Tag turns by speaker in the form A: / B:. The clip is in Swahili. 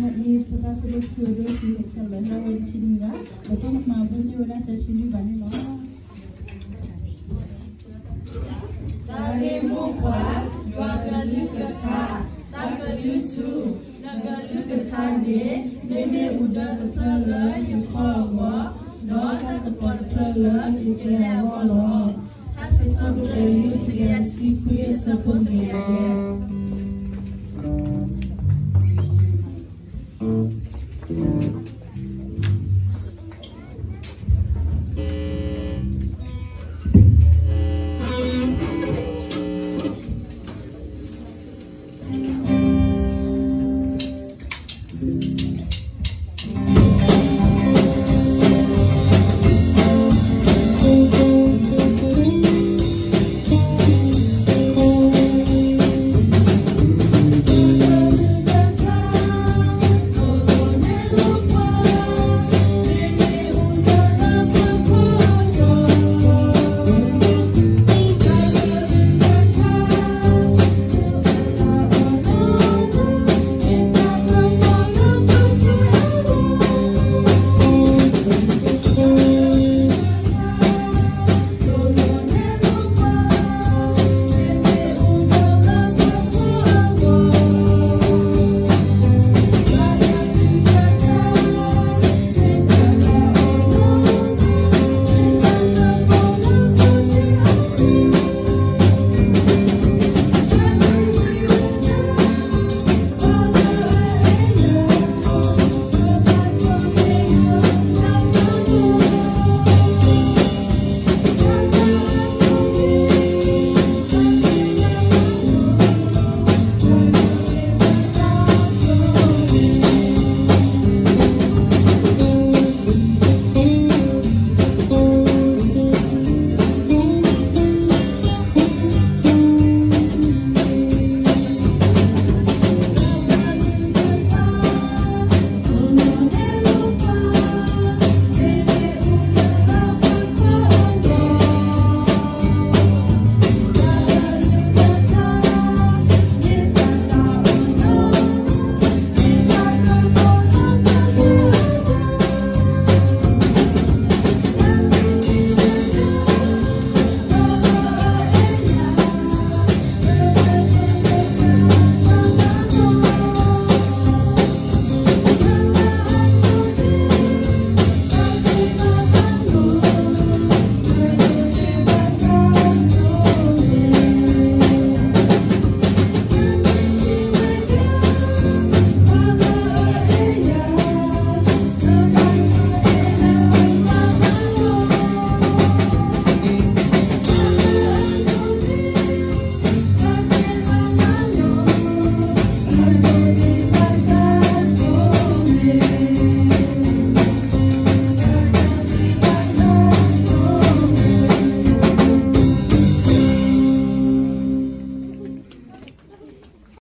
A: i pukasa de skoro si kala na wal silinga betul nak mabudi orang tersini bani no tahe mukwa yuagalu kata tagalu tu nagalu kata ne meme udah kepala yukawa no tak kepala yukawa lo tak sesuatu yang tidak sikui sepenuhnya